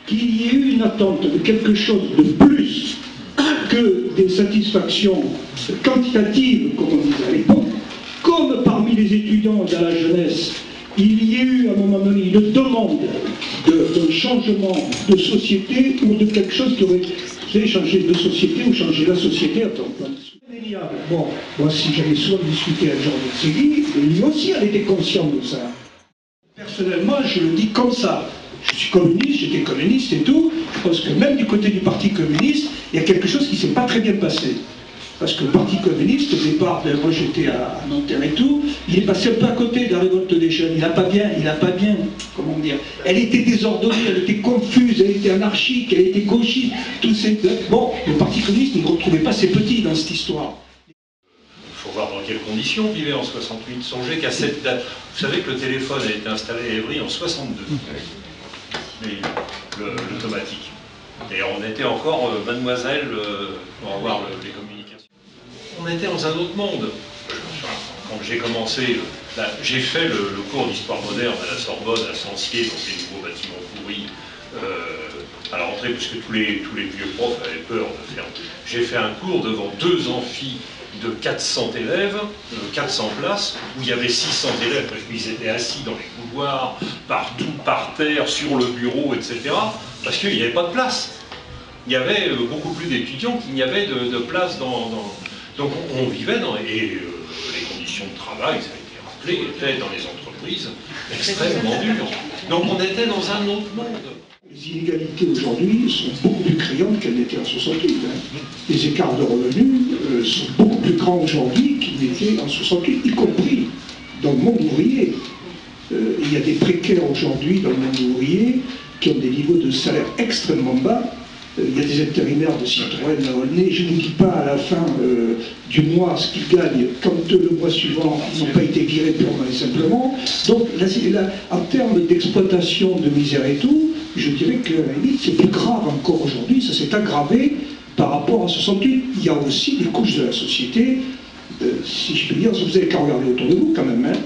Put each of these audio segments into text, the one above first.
qu'il y ait eu une attente de quelque chose de plus que des satisfactions quantitatives, comme on disait à l'époque, comme parmi les étudiants de la jeunesse, il y a eu à un moment donné une demande d'un changement de société ou de quelque chose qui aurait changé de société ou changé la société à temps plein. Bon, moi si j'avais souvent discuté avec Jean Segui, lui aussi elle était conscient de ça. Personnellement, je le dis comme ça. Je suis communiste, j'étais communiste et tout. Je pense que même du côté du Parti communiste, il y a quelque chose qui ne s'est pas très bien passé. Parce que le Parti communiste, au départ, moi j'étais à Nanterre et tout, il est passé un peu à côté de la révolte des jeunes. Il n'a pas bien, comment dire. Elle était désordonnée, elle était confuse, elle était anarchique, elle était gauchiste. Tout ces... Bon, le Parti communiste ne retrouvait pas ses petits dans cette histoire. Il faut voir dans quelles conditions on vivait en 68. Songez qu'à cette date, vous savez que le téléphone a été installé à Évry en 62. L'automatique. Et on était encore mademoiselle pour avoir les communications. On était dans un autre monde. Quand j'ai commencé, j'ai fait le cours d'histoire moderne à la Sorbonne, à Sancier, dans ces nouveaux bâtiments pourris, à la rentrée, puisque tous les vieux profs avaient peur de faire. J'ai fait un cours devant 2 amphis de 400 élèves, 400 places, où il y avait 600 élèves, parce qu'ils étaient assis dans les couloirs, partout, par terre, sur le bureau, etc., parce qu'il n'y avait pas de place. Il y avait beaucoup plus d'étudiants qu'il n'y avait de place dans... Donc on vivait dans... Et les conditions de travail, ça a été rappelé, étaient dans les entreprises extrêmement dures. Donc on était dans un autre monde. Les inégalités aujourd'hui sont beaucoup plus criantes qu'elles n'étaient en 68. Hein. Les écarts de revenus sont beaucoup plus grands aujourd'hui qu'ils n'étaient en 68, y compris dans le monde ouvrier. Il y a des précaires aujourd'hui dans le monde ouvrier qui ont des niveaux de salaire extrêmement bas. Il y a des intérimaires de Citroën à Aulnay. Je ne dis pas à la fin du mois ce qu'ils gagnent quand le mois suivant ils n'ont pas été virés purement et simplement. Donc là, en termes d'exploitation, de misère et tout, je dirais que c'est plus grave encore aujourd'hui, ça s'est aggravé par rapport à 68. Il y a aussi des couches de la société, si je peux dire, vous avez qu'à regarder autour de vous quand même, hein,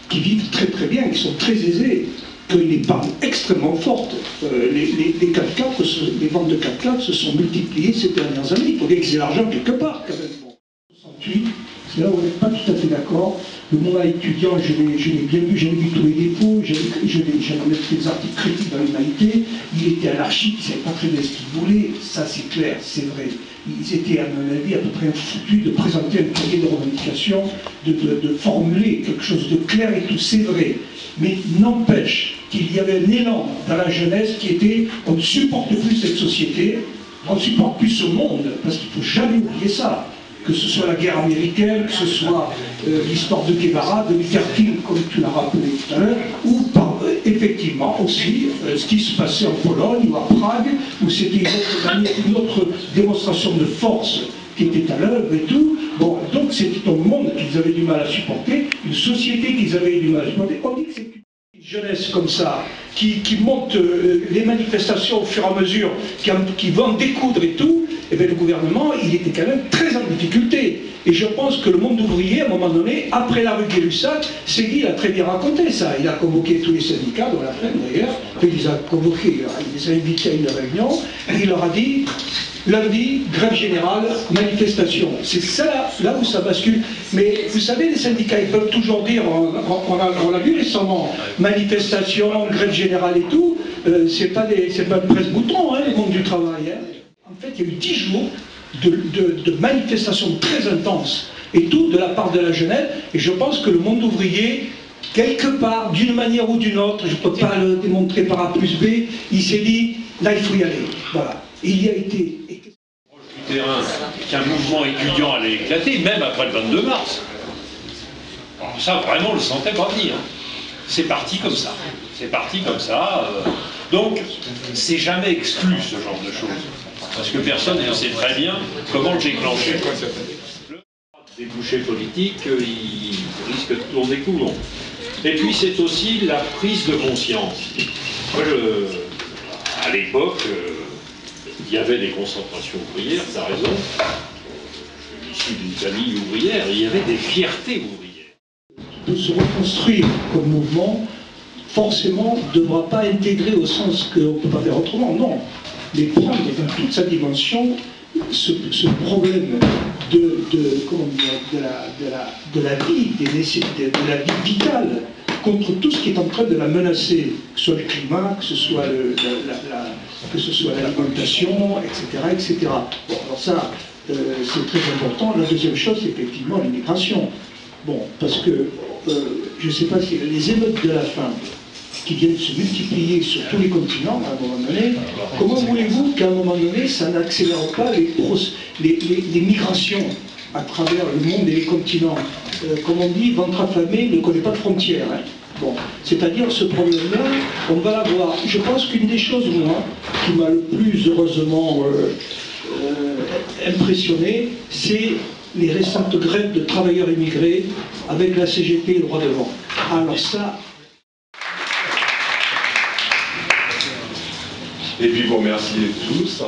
qui vivent très très bien, qui sont très aisés, qui ont une épargne extrêmement forte. Les 4x4, les ventes de 4x4 se sont multipliées ces dernières années. Il faut bien qu'ils aient l'argent quelque part quand même. Bon. 68, c'est là où on n'est pas tout à fait d'accord. Le moment étudiant, je l'ai bien vu, j'ai vu tous les défauts, j'ai mis des articles critiques dans l'humanité, il était anarchique, il ne savait pas très bien ce qu'il voulait, ça c'est clair, c'est vrai. Ils étaient, à mon avis, à peu près foutus de présenter un cahier de revendication, de formuler quelque chose de clair et tout, c'est vrai. Mais n'empêche qu'il y avait un élan dans la jeunesse qui était, on ne supporte plus cette société, on ne supporte plus ce monde, parce qu'il ne faut jamais oublier ça. Que ce soit la guerre américaine, que ce soit l'histoire de Guevara, de Luther King, comme tu l'as rappelé tout à l'heure, ou effectivement aussi ce qui se passait en Pologne ou à Prague, où c'était une autre démonstration de force qui était à l'œuvre et tout. Bon, donc c'était un monde qu'ils avaient du mal à supporter, une société qu'ils avaient du mal à supporter. On dit que c'est une jeunesse comme ça, qui monte les manifestations au fur et à mesure, qui vont en découdre et tout. Et bien le gouvernement, il était quand même très en difficulté. Et je pense que le monde ouvrier, à un moment donné, après la rue Gay-Lussac, Segui a très bien raconté ça. Il a convoqué tous les syndicats, dont la FNED d'ailleurs, il les a convoqués, il les a invités à une réunion, et il leur a dit, lundi, grève générale, manifestation. C'est ça, là où ça bascule. Mais vous savez, les syndicats, ils peuvent toujours dire, on l'a vu récemment, manifestation, grève générale et tout, c'est pas de presse-bouton, hein, le monde du travail. Hein. En fait, il y a eu 10 jours de manifestations très intenses, et tout de la part de la jeunesse, et je pense que le monde ouvrier, quelque part, d'une manière ou d'une autre, je ne peux pas le démontrer par A plus B, il s'est dit, là il faut y aller. Voilà. Et il y a été. Du terrain, qu'un mouvement étudiant allait éclater, même après le 22 mars. Alors ça, vraiment, on le sentait pas venir. C'est parti comme ça. C'est parti comme ça. Donc, c'est jamais exclu ce genre de choses. Parce que personne ne sait très bien comment le déclencher. Les débouchés politiques, ils risquent de tourner court. Et puis c'est aussi la prise de conscience. Moi, à l'époque, il y avait des concentrations ouvrières, tu as raison. Je suis issu d'une famille ouvrière, il y avait des fiertés ouvrières. De se reconstruire comme mouvement, forcément ne devra pas intégrer au sens qu'on ne peut pas faire autrement, non. Mais prendre dans toute sa dimension ce problème comment dire, de la vie, de la vie vitale, contre tout ce qui est en train de la menacer, que ce soit le climat, que ce soit l'alimentation, etc., etc. Bon, alors ça, c'est très important. La deuxième chose, c'est effectivement l'immigration. Bon, parce que, je ne sais pas si les émeutes de la faim, qui viennent se multiplier sur tous les continents à un moment donné, comment voulez-vous qu'à un moment donné, ça n'accélère pas les migrations à travers le monde et les continents? Comme on dit, ventre affamé ne connaît pas de frontières. Hein. Bon, c'est-à-dire ce problème-là, on va l'avoir. Je pense qu'une des choses, moi, qui m'a le plus heureusement impressionné, c'est les récentes grèves de travailleurs immigrés avec la CGT et le droit de vent. Alors ça... Et puis vous remerciez tous.